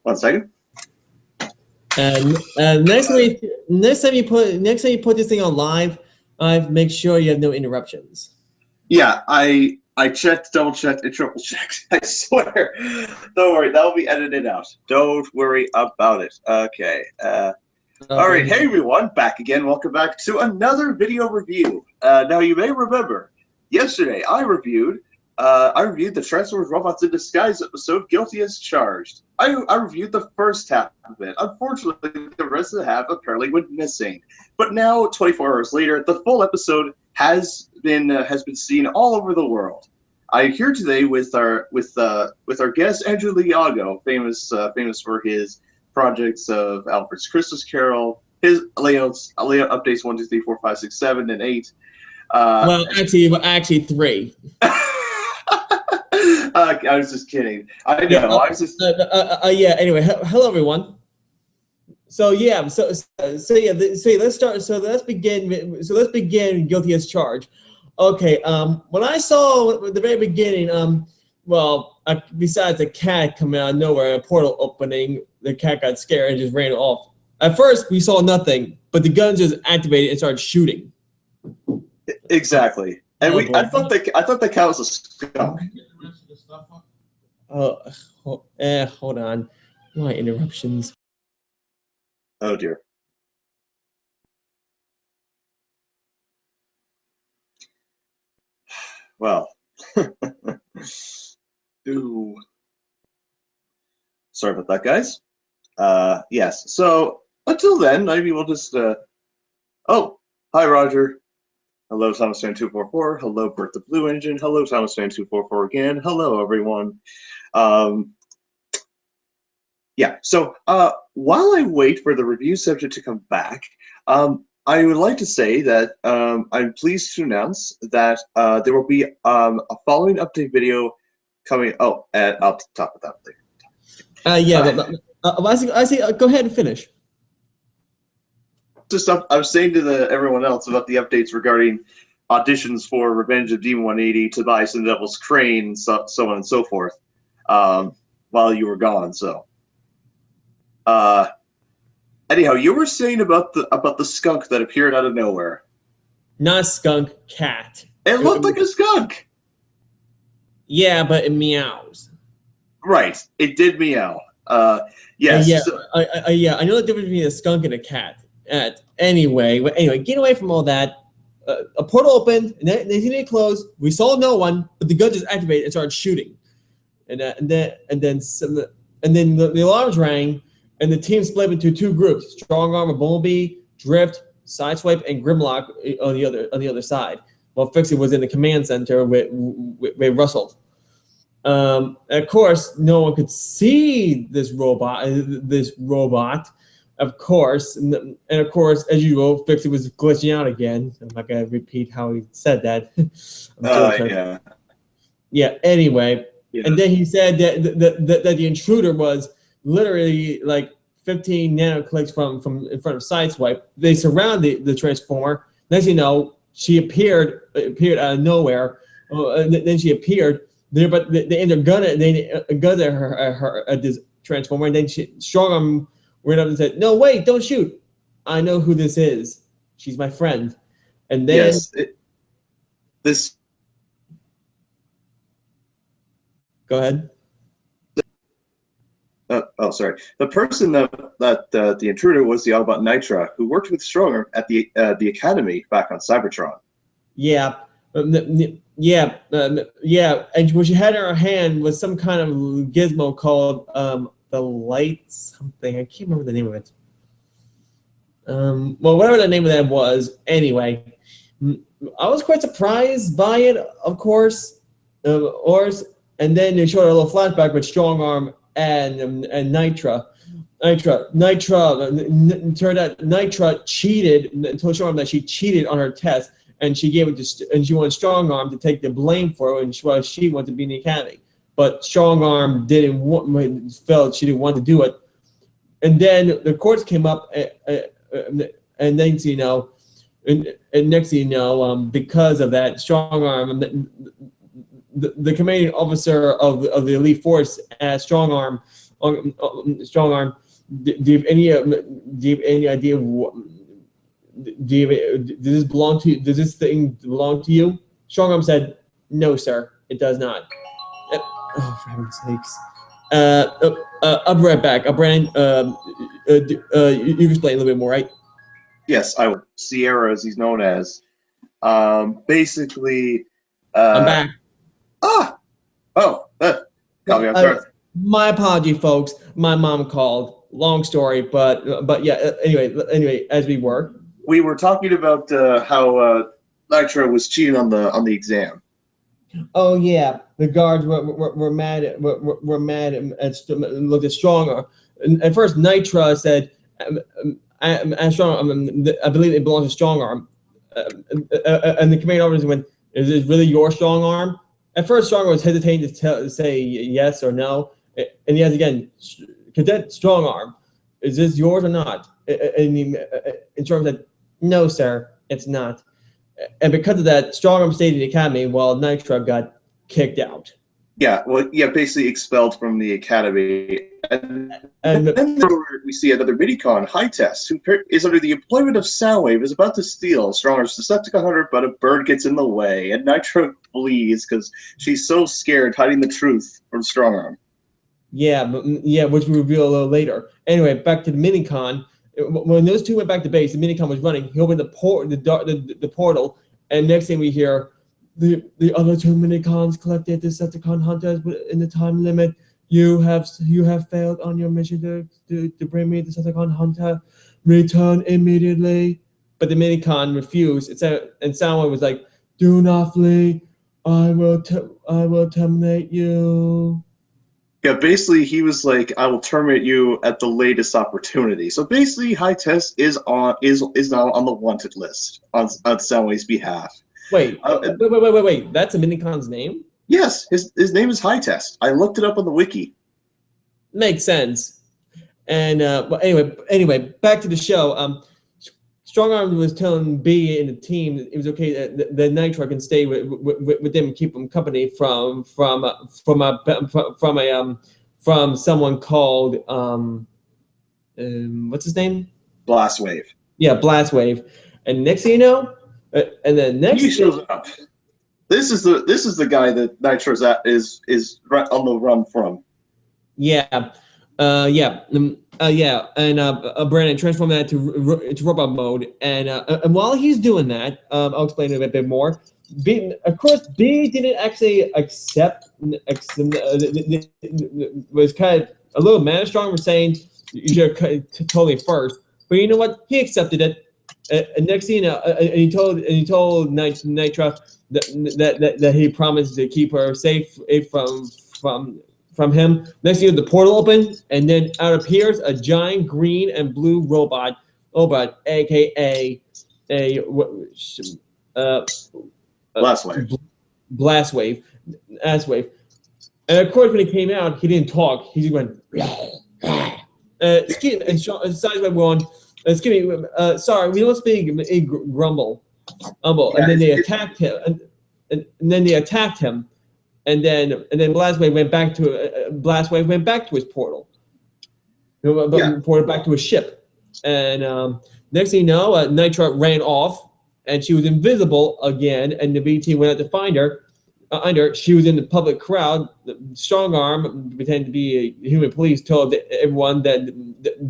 1 second. And next time you put this thing on live, make sure you have no interruptions. Yeah, I checked, double checked, and triple checked. I swear. Don't worry, that'll be edited out. Don't worry about it. Okay. All right, hey everyone, back again. Welcome back to another video review. Now you may remember, yesterday I reviewed the Transformers Robots in Disguise episode, Guilty as Charged. I reviewed the first half of it. Unfortunately, the rest of the half apparently went missing. But now, 24 hours later, the full episode has been seen all over the world. I'm here today with our guest Andrew Liago, famous for his projects of Alfred's Christmas Carol, his layout updates 1, 2, 3, 4, 5, 6, 7, and 8. Well, actually 3. I was just kidding. I know. Yeah, I was just. Yeah. Anyway, hello everyone. So yeah. So let's start. So let's begin. Guilty as Charged. Okay. When I saw at the very beginning, besides a cat coming out of nowhere, a portal opening, the cat got scared and just ran off. At first, we saw nothing, but the guns just activated and started shooting. Exactly. And I thought the cat was a skunk. Hold on. Why interruptions? Oh dear. Well. Ooh. Sorry about that, guys. Yes. So until then, maybe we'll just. Oh, hi, Roger. Hello, Thomas Fan 244. Hello, Bert the Blue Engine. Hello, Thomas Fan 244 again. Hello, everyone. Yeah. So while I wait for the review subject to come back, I would like to say that I'm pleased to announce that there will be a following update video coming. Oh, I'll talk about that later. I see. Go ahead and finish. Just I was saying to everyone else about the updates regarding auditions for Revenge of Demon 180, Tobias and the Devil's Crane, so on and so forth, while you were gone. So, anyhow, you were saying about the skunk that appeared out of nowhere. Not skunk, cat. It looked like a skunk. Yeah, but it meows. Right, it did meow. Yes. Yeah, I know the difference between a skunk and a cat. Anyway, get away from all that. A portal opened, and then it closed. We saw no one, but the gun just activated and started shooting. And then the alarms rang, and the team split into 2 groups: Strong Arm and Bumblebee, Drift, Sideswipe, and Grimlock on the other side. While Fixie was in the command center with Russell. Of course, no one could see this robot. Of course, and of course, as usual, Fixie was glitching out again. I'm not gonna repeat how he said that. Yeah. Yeah. Anyway, yeah. And then he said that the intruder was literally like 15 nanoclicks from in front of Sideswipe. They surrounded the Transformer. Next thing you know, she appeared out of nowhere. Then she appeared there, but they ended up gunning her at this Transformer, and then Strong Arm went up and said, "No, wait, don't shoot. I know who this is. She's my friend." And then this. Go ahead. Oh, sorry. The person that the intruder was the Autobot Nitra, who worked with Stronger at the Academy back on Cybertron. Yeah. Yeah. And what she had in her hand was some kind of gizmo called the light something. I can't remember the name of it. Well, whatever the name of that was. Anyway, I was quite surprised by it, of course. And then they showed a little flashback with Strong Arm and Nitra. Turned out Nitra cheated and told Strong Arm that she cheated on her test, and she gave it to, and she wanted Strong Arm to take the blame for it, and she wanted to be in the Academy. But Strong Arm felt she didn't want to do it. And then the courts came up, and then and next thing you know, because of that, Strong Arm, the commanding officer of the elite force at Strong Arm strong arm. Do you have any idea of what? Does this belong to? Does this thing belong to you? Strong arm said, "No, sir, it does not." Oh, for heaven's sakes! I'll be right back. Brandon, you explain a little bit more, right? Yes, I would. Sierra, as he's known as, basically. I'm back. Got me off guard. My apology, folks. My mom called. Long story, but yeah. Anyway, as we were talking about how Nitro was cheating on the exam. Oh yeah, the guards were mad at looked at Stronger. And at first, Nitra said, "I believe it belongs to Strong Arm." And the commanding officer went, "Is this really your strong arm?" At first, Stronger was hesitating to say yes or no, and he asked again, "Cadet Strong Arm, is this yours or not?" And Strong said, "No, sir, it's not." And because of that, Strong Arm stayed in the academy while Nitra got kicked out. Yeah, basically expelled from the academy. And then we see another Minicon, High Test, who is under the employment of Soundwave, is about to steal Strong Arm's Decepticon hunter, but a bird gets in the way, and Nitra flees because she's so scared, hiding the truth from Strong Arm. Yeah, which we reveal a little later. Anyway, back to the Minicon. When those two went back to base, the Minicon was running. He opened the portal, and next thing we hear, the other two Minicons collected Decepticon hunters in the time limit. You have failed on your mission to bring me the Decepticon hunter. Return immediately. But the Minicon refused. And Soundwave was like, "Do not flee. I will terminate you." Yeah, basically he was like, "I will terminate you at the latest opportunity." So basically, High Test is now on the wanted list on Soundwave's behalf. Wait. That's a Minicon's name? Yes, his name is High Test. I looked it up on the wiki. Makes sense. And anyway, back to the show. Strong Arm was telling B and the team it was okay that Nitro can stay with them and keep them company from someone called what's his name? Blastwave. Yeah, Blastwave. And next thing you know, and then next he shows up. This is the guy that Nitro's is right on the run from. Yeah. And Brandon transformed that to robot mode, and while he's doing that, I'll explain it a bit more. Of course, B didn't actually accept. Was kind of a little mad. Strong for saying you should have told me first, but you know what? He accepted it. And next thing you know, and he told Nitra that he promised to keep her safe from him. Next thing you know, the portal opened, and then out appears a giant green and blue robot, aka a Blastwave. And of course, when he came out, he didn't talk. He just went. Excuse me, and Sideway went. Excuse me. Sorry, we don't speak. A grumble. And then they attacked him. And then they attacked him. And then Blastwave went back to his portal. Ported back to his ship. And next thing you know, Nitra ran off, and she was invisible again. And the BT went out to find her. She was in the public crowd. Strong Arm, pretending to be a human police, told everyone that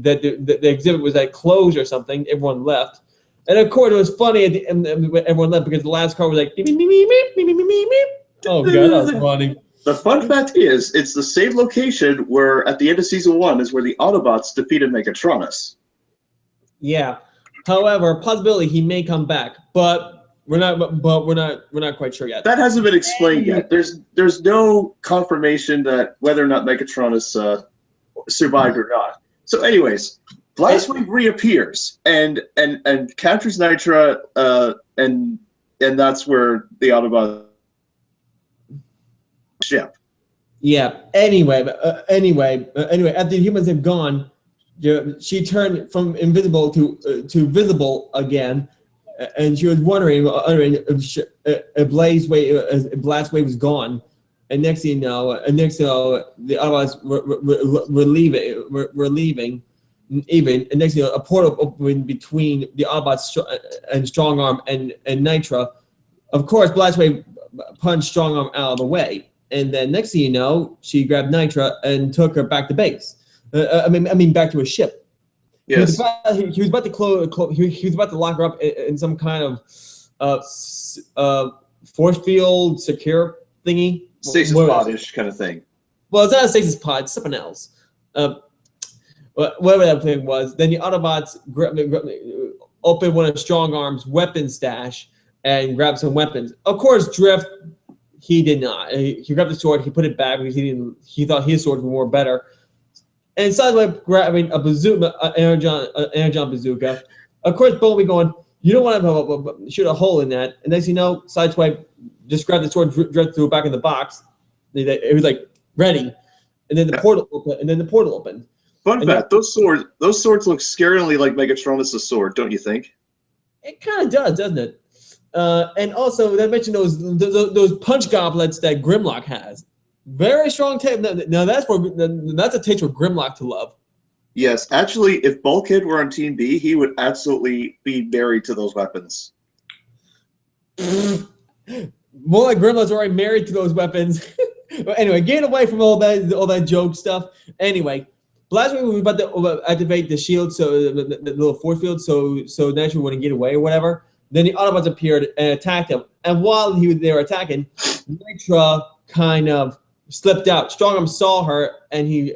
the exhibit was like closed or something. Everyone left. And of course, it was funny at the end when everyone left because the last car was like, beep, beep, beep, beep, beep, beep, beep, beep. Oh, God, that was funny. The fun fact is, it's the same location where, at the end of season 1, is where the Autobots defeated Megatronus. Yeah. However, possibility he may come back, but we're not quite sure yet. That hasn't been explained yet. There's no confirmation that whether or not Megatronus survived or not. So, anyways, Blastwave reappears and captures Nitra, and that's where the Autobot ship. Yeah. Anyway, after the humans have gone, she turned from invisible to visible again, and she was wondering if Blastwave was gone. And next thing you know, the Autobots were leaving. Even and next thing you know, a portal opened between the Autobots and Strongarm and Nitra. Of course, Blastwave punched Strongarm out of the way, and then next thing you know, she grabbed Nitra and took her back to base. I mean, back to his ship. Yes. He was about to he was about to lock her up in some kind of force field secure thingy. Stasis pod-ish kind of thing. Well, it's not a stasis pod, it's something else. Whatever that thing was. Then the Autobots opened one of Strongarm's weapon stash and grabbed some weapons. Of course, Drift, he did not. He grabbed the sword, he put it back because he thought his sword was more better. And Sideswipe grabbing a bazooka, energon bazooka. Of course, Bumblebee going, you don't want to shoot a hole in that. And next you know, Sideswipe just grabbed the sword, Drift threw it back in the box. It was like ready, and then the portal opened. Fun fact: those swords look scarily like Megatronus' sword, don't you think? It kind of does, doesn't it? And also, I mentioned those punch goblets that Grimlock has. Very strong tape. Now that's a taste for Grimlock to love. Yes, actually, if Bulkhead were on Team B, he would absolutely be married to those weapons. More like Grimlock's already married to those weapons. But anyway, getting away from all that joke stuff. Anyway, Blastwave was about to activate the shield, so the little force field, so Nitra wouldn't get away or whatever. Then the Autobots appeared and attacked him. And while they were attacking, Nitra kind of slipped out. Strongarm saw her and he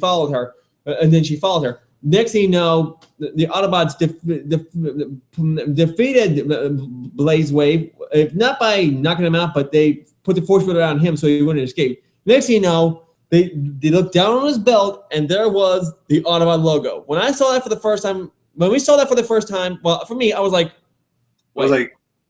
followed her, and then she followed her. Next thing you know, the Autobots defeated Blazewave, not by knocking him out, but they put the force field around him so he wouldn't escape. Next thing you know, they looked down on his belt, and there was the Autobot logo. When we saw that for the first time, well, for me, I was like,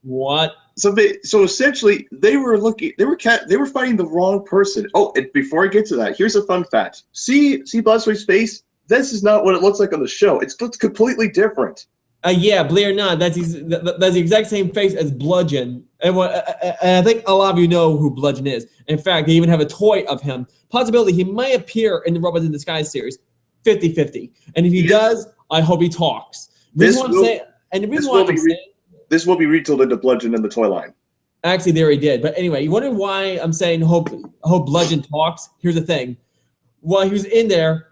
what? So essentially, they were fighting the wrong person. Oh, and before I get to that, here's a fun fact. See Blastwave's face? This is not what it looks like on the show. It looks completely different. Yeah, believe it or not, that's the exact same face as Bludgeon. And I think a lot of you know who Bludgeon is. In fact, they even have a toy of him. Possibility he might appear in the Robots in Disguise series. 50-50. And if he does, I hope he talks. This will be retooled into Bludgeon in the toy line. Actually, there he did. But anyway, you wonder why I'm saying hope Bludgeon talks? Here's the thing. While he was in there,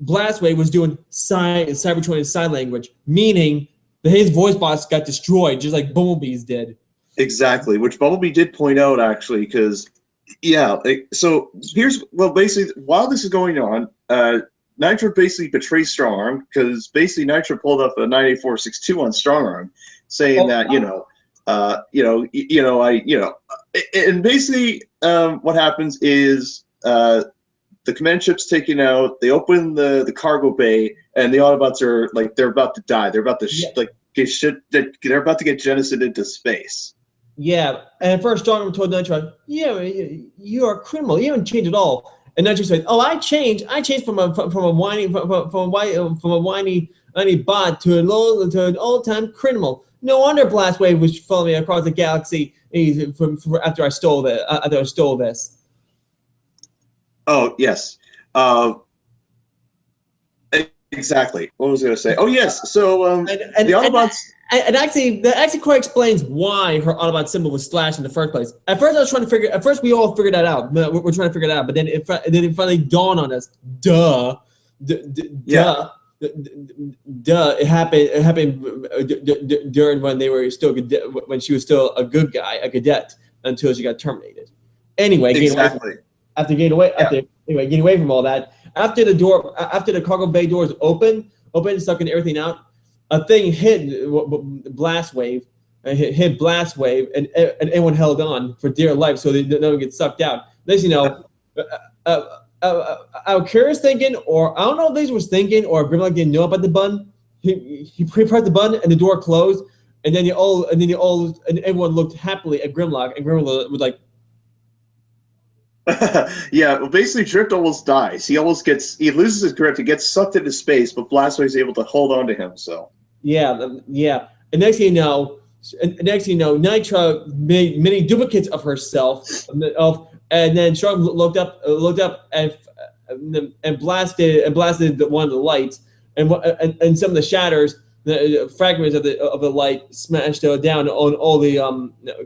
Blastwave was doing Cybertronian sign language, meaning that his voice box got destroyed, just like Bumblebee's did. Exactly, which Bumblebee did point out, actually, because, basically, while this is going on, Nitra basically betrays Strongarm, because basically Nitra pulled up a 98462 on Strongarm, saying and basically what happens is the command ship's taken out. They open the cargo bay, and the Autobots are like they're about to die. They're about to they're about to get jettisoned into space. Yeah, and at first Strongarm told Nitra, you are a criminal. You haven't changed at all." And Nitra said, "Oh, I changed. I changed from a whiny bot to an old-time criminal. No wonder Blastwave was following me across the galaxy after I stole this." Oh, yes. Exactly. What was I going to say? Oh, yes. So the Autobots... And actually, that actually quite explains why her Autobot symbol was slashed in the first place. At first we all figured that out. We're trying to figure it out. But then it finally dawned on us. Duh. It happened during when she was still a good guy, a cadet, until she got terminated. Anyway, getting away from all that, after the cargo bay doors open, sucking everything out, a thing hit Blastwave, and everyone held on for dear life so they don't get sucked out. Next, I'm curious thinking, or I don't know if Laser was thinking, or if Grimlock didn't know about the button. He pressed the button and the door closed, and everyone looked happily at Grimlock, and Grimlock was like, yeah, well, basically, Drift almost dies. He loses his grip. He gets sucked into space, but Blastwave's able to hold on to him. So yeah. And next thing you know, Nitra made many duplicates of herself, and then Strong looked up and blasted one of the lights, and some of the shatters, the fragments of the light smashed down on all the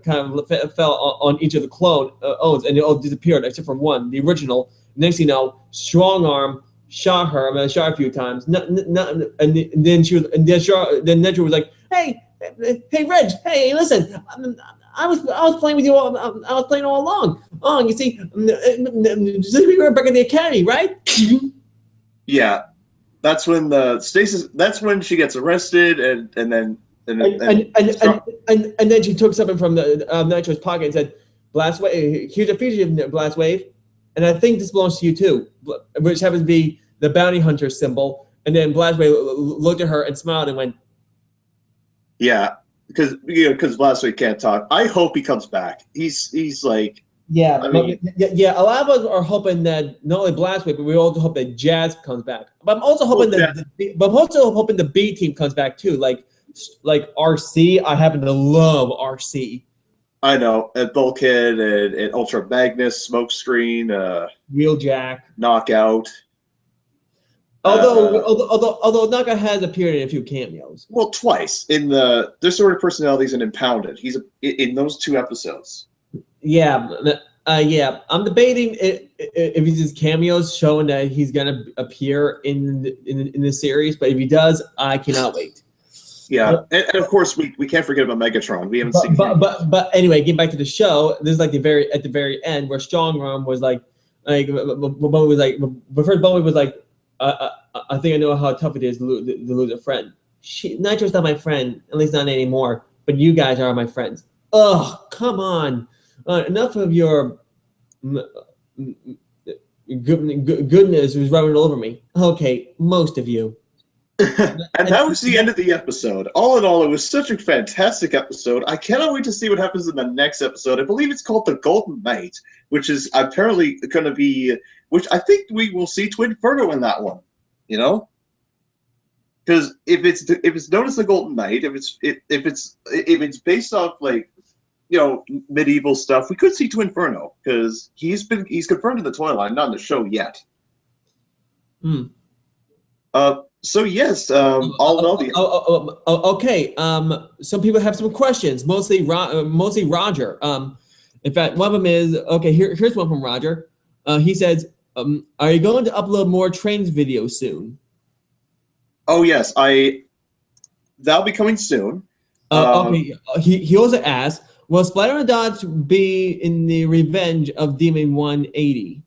kind of fell on each of the clone owns, and they all disappeared except for one, the original. Next thing you know, Strong Arm shot her. I mean, shot her a few times. And then Nedra was like, "Hey, Reg, hey, listen, I was playing with you all. I was playing all along. Oh, you see, we were back in the academy, right?" Yeah, that's when Stasis. That's when she gets arrested, and then she took something from the Nitro's pocket and said, "Blast Wave. Here's a feature of Blast Wave, and I think this belongs to you too," which happens to be the bounty hunter symbol. And then Blast Wave looked at her and smiled and went, "Yeah." Because Blast Wave can't talk. I hope he comes back. He's like, yeah. I mean, A lot of us are hoping that not only Blast Wave, but we also hope that Jazz comes back. But I'm also hoping the B team comes back too. Like RC. I happen to love RC. I know, and Bulkhead and Ultra Magnus, Smokescreen, Wheeljack, Knockout. Although Naga has appeared in a few cameos. Well, twice in the Distorted Personalities and Impounded. He's in those 2 episodes. Yeah, I'm debating if he's just cameos showing that he's gonna appear in the series. But if he does, I cannot wait. Yeah, and of course we can't forget about Megatron. We haven't seen. But anyway, getting back to the show, this is like at the very end where Strong Arm was like first Bowie was like. I think I know how tough it is to lose a friend. Nitro's not my friend, at least not anymore. But you guys are my friends. Ugh, come on. Enough of your goodness was rubbing over me. Okay, most of you. And that was the end of the episode. All in all, it was such a fantastic episode. I cannot wait to see what happens in the next episode. I believe it's called The Golden Knight, which is apparently going to be... Which I think we will see Twinferno in that one, you know, because if it's known as the Golden Knight, if it's based off like, you know, medieval stuff, we could see Twinferno because he's confirmed in the toy line, not in the show yet. So yes, okay. Some people have some questions, mostly Roger. In fact, one of them is okay. Here's one from Roger. He says, "Are you going to upload more trains videos soon?" Oh yes, that'll be coming soon. Okay. He also asked, "Will Splatter and Dodge be in the Revenge of Demon 180?"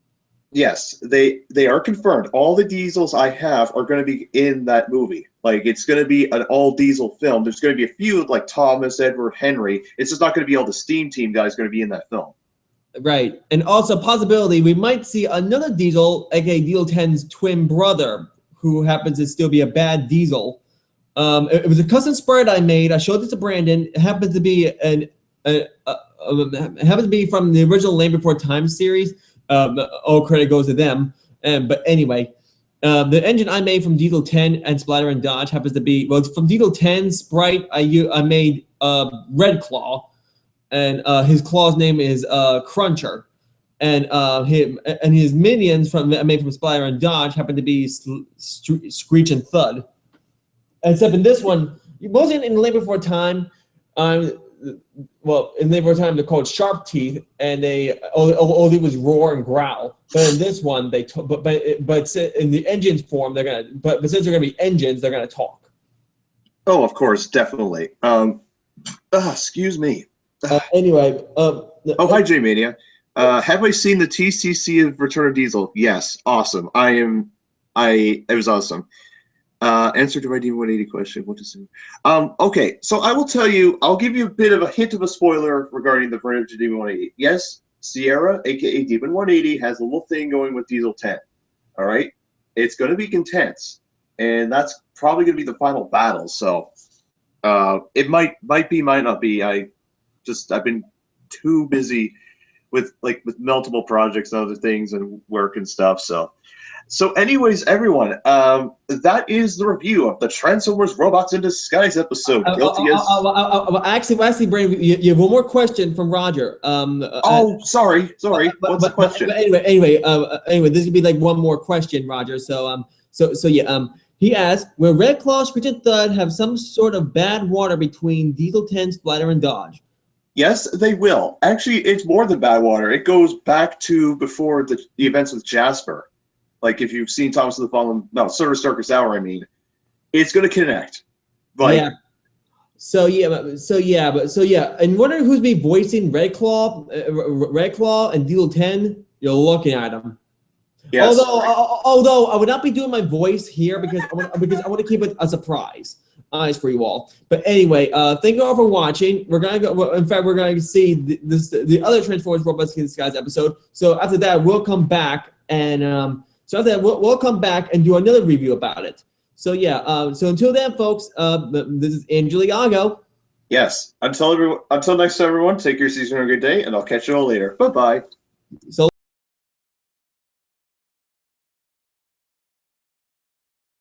Yes, they are confirmed. All the Diesels I have are going to be in that movie. Like, it's going to be an all-Diesel film. There's going to be a few, like Thomas, Edward, Henry. It's just not going to be all the Steam Team guys going to be in that film. Right. And also, possibility, we might see another Diesel, aka Diesel 10's twin brother, who happens to still be a bad Diesel. It was a custom spread I made. I showed this to Brandon. It happens to be from the original Land Before Time series. All credit goes to them. But anyway, the engine I made from Diesel 10 and Splatter and Dodge happens to be, well, it's from Diesel 10 Sprite. I made Red Claw, and his claw's name is Cruncher, and his minions I made from Splatter and Dodge happen to be Screech and Thud. Except in this one, mostly in Land Before Time, well, in Land Before Time they're called Sharp Teeth, and all they was roar and growl. But in this one, but in the engines form, but since they're gonna be engines, they're gonna talk. Oh, of course, definitely. Excuse me. Anyway. Hi, J-Mania. Have I seen the TCC of Return of Diesel? Yes, awesome. It was awesome. Answer to my D180 question. What is it? Okay, so I will tell you, I'll give you a bit of a hint of a spoiler regarding the Voyage of D180. Yes, Sierra, aka Demon 180, has a little thing going with Diesel 10. All right, it's going to be intense, and that's probably going to be the final battle. So it might be, might not be. I've been too busy with multiple projects and other things and work and stuff. So anyways, everyone, that is the review of the Transformers Robots in Disguise episode. Actually, Brandon, you have one more question from Roger. Sorry. What's the question? Anyway, this could be like one more question, Roger. He asked, will Red Claw, Screech, and Thud have some sort of bad water between Diesel 10, Splatter, and Dodge? Yes, they will. Actually, it's more than bad water. It goes back to before the events with Jasper. Like if you've seen Thomas of the Fallen, Service Darkest Hour, I mean, it's going to connect. Yeah. And wondering who's be voicing Red Claw and Diesel 10. You're looking at him. Yes. Although I would not be doing my voice here because I want to keep it a surprise for you all. But anyway, thank you all for watching. We're gonna go. In fact, we're gonna see the other Transformers Robots in Disguise episode. So after that, we'll come back and. So after that, we'll come back and do another review about it. So so until then, folks, this is Angelo Iago. Yes. Until next time, everyone, take your season a good day, and I'll catch you all later. Bye-bye. So.